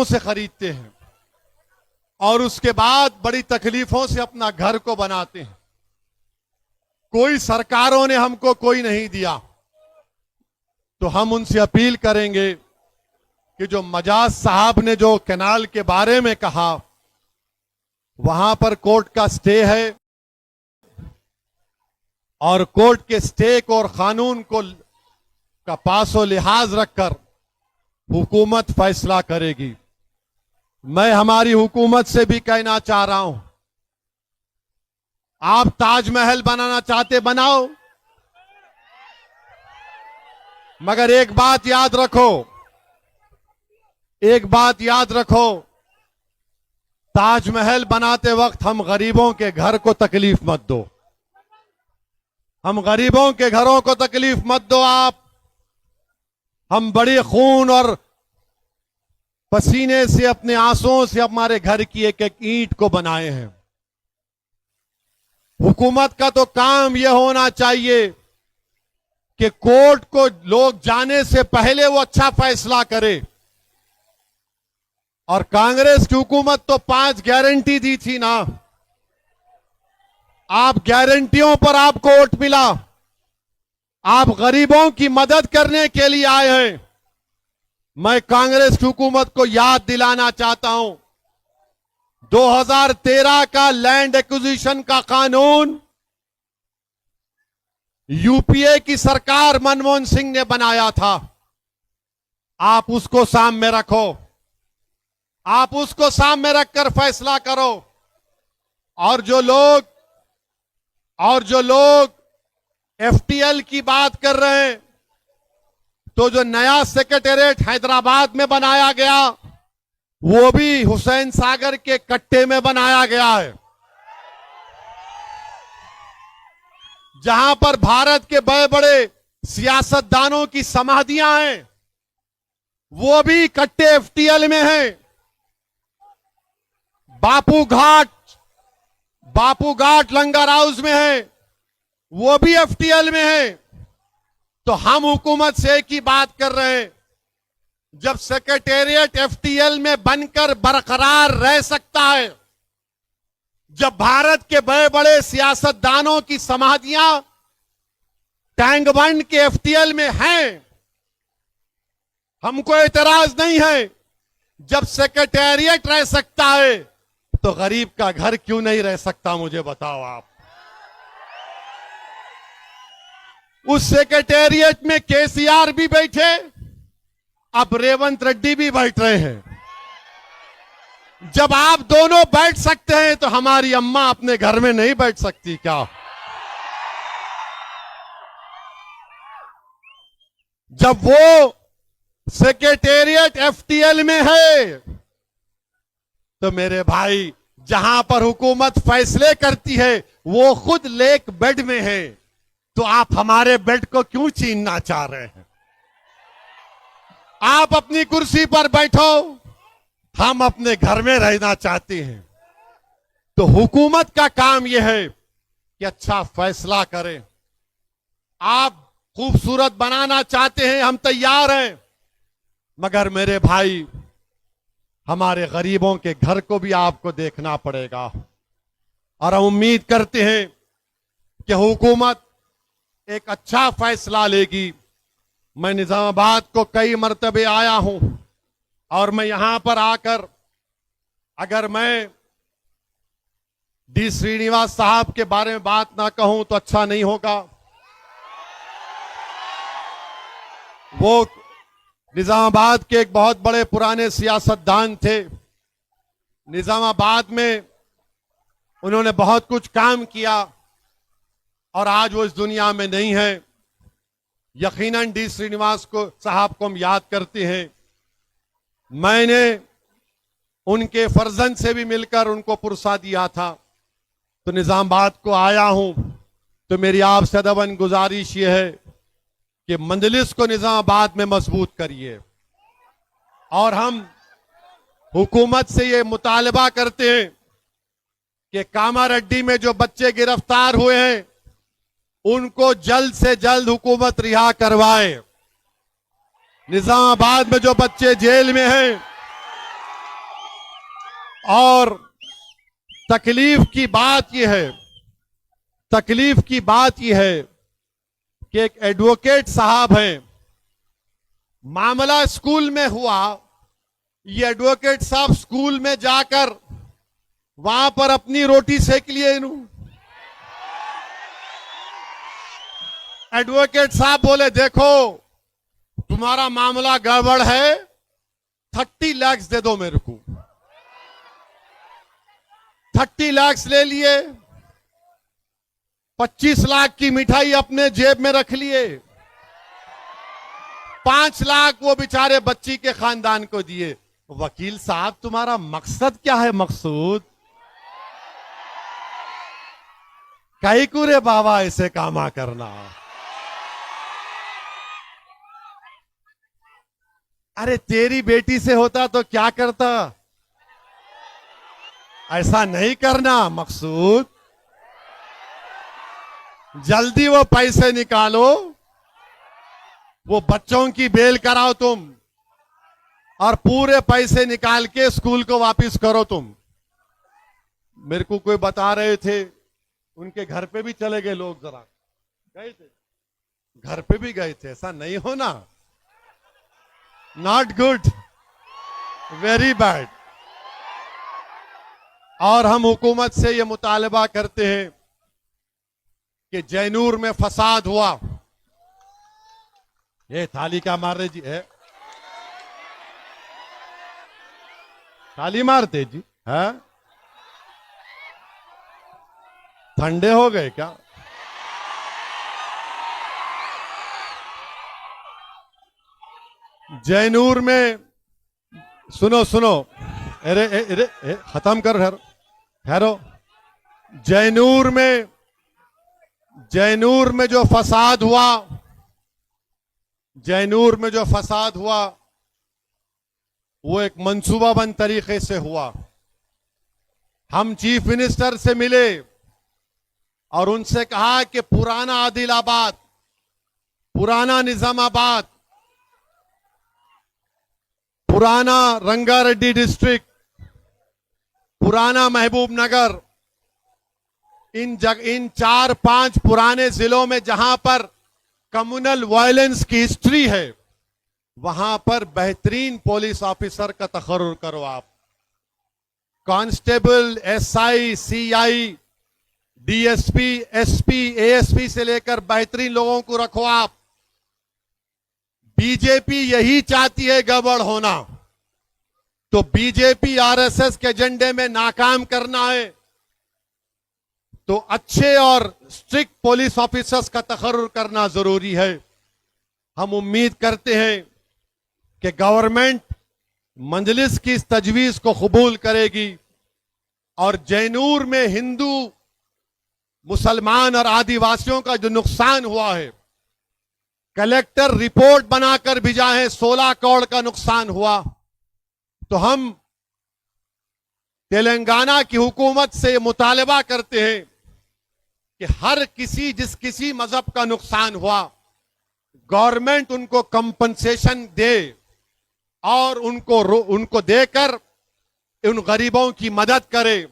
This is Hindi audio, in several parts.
से खरीदते हैं और उसके बाद बड़ी तकलीफों से अपना घर को बनाते हैं। कोई सरकारों ने हमको कोई नहीं दिया, तो हम उनसे अपील करेंगे कि जो मजाज साहब ने जो कैनाल के बारे में कहा, वहां पर कोर्ट का स्टे है और कोर्ट के स्टे को और कानून को का पासो लिहाज रखकर हुकूमत फैसला करेगी। मैं हमारी हुकूमत से भी कहना चाह रहा हूं, आप ताजमहल बनाना चाहते बनाओ, मगर एक बात याद रखो, ताजमहल बनाते वक्त हम गरीबों के घर को तकलीफ मत दो। हम गरीबों के घरों को तकलीफ मत दो आप। हम बड़ी खून और पसीने से, अपने आंसुओं से हमारे घर की एक एक ईंट को बनाए हैं। हुकूमत का तो काम यह होना चाहिए कि कोर्ट को लोग जाने से पहले वो अच्छा फैसला करे। और कांग्रेस की हुकूमत तो 5 गारंटी दी थी ना, आप गारंटियों पर आपको वोट मिला। आप गरीबों की मदद करने के लिए आए हैं। मैं कांग्रेस की हुकूमत को याद दिलाना चाहता हूं, 2013 का लैंड एक्विजिशन का कानून यूपीए की सरकार मनमोहन सिंह ने बनाया था। आप उसको सामने रखो, आप उसको सामने रखकर फैसला करो। और जो लोग एफटीएल की बात कर रहे हैं, तो जो नया सेक्रेटेरिएट हैदराबाद में बनाया गया, वो भी हुसैन सागर के कट्टे में बनाया गया है, जहां पर भारत के बड़े बड़े सियासतदानों की समाधियां हैं, वो भी कट्टे एफटीएल में हैं। बापू घाट लंगर हाउस में है, वो भी एफटीएल में है। तो हम हुकूमत से एक ही बात कर रहे हैं, जब सेक्रेटेरिएट एफटीएल में बनकर बरकरार रह सकता है, जब भारत के बड़े बड़े सियासतदानों की समाधियां टैंक बंड के एफटीएल में हैं, हमको एतराज नहीं है। जब सेक्रेटेरिएट रह सकता है, तो गरीब का घर क्यों नहीं रह सकता, मुझे बताओ आप। उस सेक्रेटेरिएट में केसीआर भी बैठे, अब रेवंत रेड्डी भी बैठ रहे हैं। जब आप दोनों बैठ सकते हैं, तो हमारी अम्मा अपने घर में नहीं बैठ सकती क्या? जब वो सेक्रेटेरिएट एफटीएल में है, तो मेरे भाई, जहां पर हुकूमत फैसले करती है, वो खुद लेक बेड में है, तो आप हमारे बेड को क्यों छीनना चाह रहे हैं? आप अपनी कुर्सी पर बैठो, हम अपने घर में रहना चाहते हैं। तो हुकूमत का काम यह है कि अच्छा फैसला करें। आप खूबसूरत बनाना चाहते हैं, हम तैयार हैं, मगर मेरे भाई, हमारे गरीबों के घर को भी आपको देखना पड़ेगा। और हम उम्मीद करते हैं कि हुकूमत एक अच्छा फैसला लेगी। मैं निजामाबाद को कई मर्तबे आया हूं, और मैं यहां पर आकर, अगर मैं डी श्रीनिवास साहब के बारे में बात ना कहूं तो अच्छा नहीं होगा। वो निजामाबाद के एक बहुत बड़े पुराने सियासतदान थे। निजामाबाद में उन्होंने बहुत कुछ काम किया, और आज वो इस दुनिया में नहीं है। यकीनन डी श्रीनिवास को साहब को हम याद करते हैं। मैंने उनके फर्जंद से भी मिलकर उनको पुरसा दिया था, तो निजामाबाद को आया हूं। तो मेरी आपसे अदबन गुजारिश ये है कि मंजलिस को निजामाबाद में मजबूत करिए। और हम हुकूमत से ये मुतालबा करते हैं कि कामारेड्डी में जो बच्चे गिरफ्तार हुए हैं, उनको जल्द से जल्द हुकूमत रिहा करवाए। निजामाबाद में जो बच्चे जेल में हैं, और तकलीफ की बात यह है, तकलीफ की बात यह है कि एक एडवोकेट साहब हैं, मामला स्कूल में हुआ। ये एडवोकेट साहब स्कूल में जाकर वहां पर अपनी रोटी सेक लिए। एडवोकेट साहब बोले देखो तुम्हारा मामला गड़बड़ है, 30 लाख दे दो मेरे को। 30 लाख ले लिए, 25 लाख की मिठाई अपने जेब में रख लिए, 5 लाख वो बेचारे बच्ची के खानदान को दिए। वकील साहब तुम्हारा मकसद क्या है? मकसूद कई कुरे बाबा ऐसे कामा करना। अरे तेरी बेटी से होता तो क्या करता? ऐसा नहीं करना। मकसूद जल्दी वो पैसे निकालो, वो बच्चों की बेल कराओ तुम, और पूरे पैसे निकाल के स्कूल को वापस करो तुम। मेरे को कोई बता रहे थे उनके घर पे भी चले गए लोग, जरा गए थे, घर पे भी गए थे। ऐसा नहीं होना, नॉट गुड, वेरी बैड। और हम हुकूमत से ये मुतालबा करते हैं कि जैनूर में फसाद हुआ। ये थाली क्या मार रहे जी? है थाली मारते जी? है ठंडे हो गए क्या? जैनूर में सुनो सुनो, अरे अरे खत्म कर, ठहरो। जैनूर में जो फसाद हुआ, जैनूर में जो फसाद हुआ वो एक मंसूबाबंद तरीके से हुआ। हम चीफ मिनिस्टर से मिले और उनसे कहा कि पुराना आदिलाबाद, पुराना निजामाबाद, पुराना रंगारेड्डी डिस्ट्रिक्ट, पुराना महबूब नगर, इन 4-5 पुराने जिलों में जहां पर कम्युनल वायलेंस की हिस्ट्री है, वहां पर बेहतरीन पुलिस ऑफिसर का तकर्रुर करो आप। Constable, SI, CI, DSP, SP, ASP से लेकर बेहतरीन लोगों को रखो आप। बीजेपी यही चाहती है गड़बड़ होना, तो बीजेपी आरएसएस के एजेंडे में नाकाम करना है, तो अच्छे और स्ट्रिक्ट पुलिस ऑफिसर्स का तकर्रुर करना जरूरी है। हम उम्मीद करते हैं कि गवर्नमेंट मजलिस की इस तजवीज को कबूल करेगी और जैनूर में हिंदू, मुसलमान और आदिवासियों का जो नुकसान हुआ है, कलेक्टर रिपोर्ट बनाकर भिजा है, 16 करोड़ का नुकसान हुआ। तो हम तेलंगाना की हुकूमत से मुतालबा करते हैं कि हर किसी, जिस किसी मजहब का नुकसान हुआ, गवर्नमेंट उनको कंपनसेशन दे और उनको देकर उन गरीबों की मदद करे।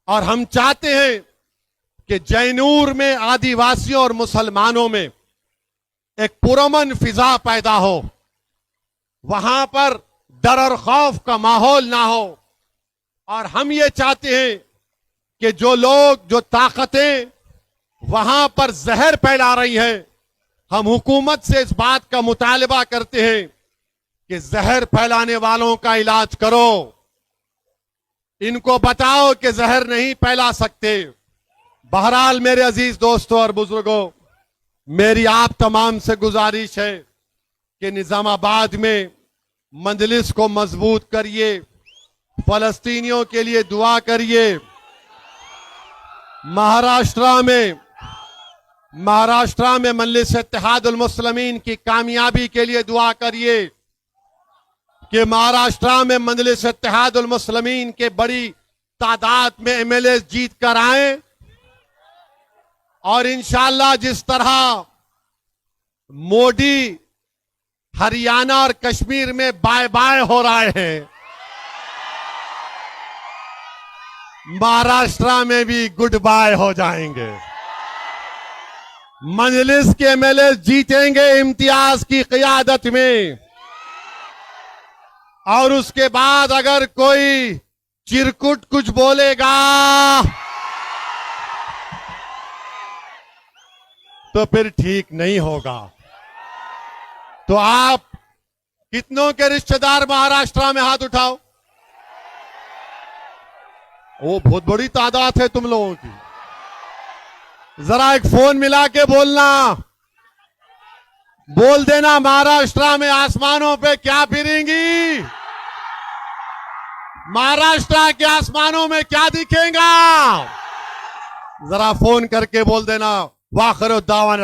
और हम चाहते हैं कि जैनूर में आदिवासियों और मुसलमानों में एक पुरअमन फिजा पैदा हो, वहां पर डर और खौफ का माहौल ना हो। और हम ये चाहते हैं कि जो लोग, जो ताकतें वहां पर जहर फैला रही हैं, हम हुकूमत से इस बात का मुतालबा करते हैं कि जहर फैलाने वालों का इलाज करो, इनको बताओ कि जहर नहीं फैला सकते। बहरहाल मेरे अजीज दोस्तों और बुजुर्गों, मेरी आप तमाम से गुजारिश है कि निजामाबाद में मजलिस को मजबूत करिए, फलस्तीनियों के लिए दुआ करिए। महाराष्ट्र में मजलिस इत्तेहादुल मुस्लिमीन की कामयाबी के लिए दुआ करिए कि महाराष्ट्र में मजलिस इत्तेहादुल मुस्लिमीन के बड़ी तादाद में एमएलए जीत कर आए और इंशाअल्लाह जिस तरह मोदी हरियाणा और कश्मीर में बाय बाय हो रहे हैं, महाराष्ट्र में भी गुड बाय हो जाएंगे। मजलिस के एमएलए जीतेंगे इम्तियाज की क़ियादत में। और उसके बाद अगर कोई चिरकुट कुछ बोलेगा तो फिर ठीक नहीं होगा। तो आप कितनों के रिश्तेदार महाराष्ट्र में हाथ उठाओ। वो बहुत बड़ी तादाद है तुम लोगों की। जरा एक फोन मिला के बोलना, बोल देना महाराष्ट्र में आसमानों पे क्या फिरेंगी, महाराष्ट्र के आसमानों में क्या दिखेगा। जरा फोन करके बोल देना। वाखिर दावा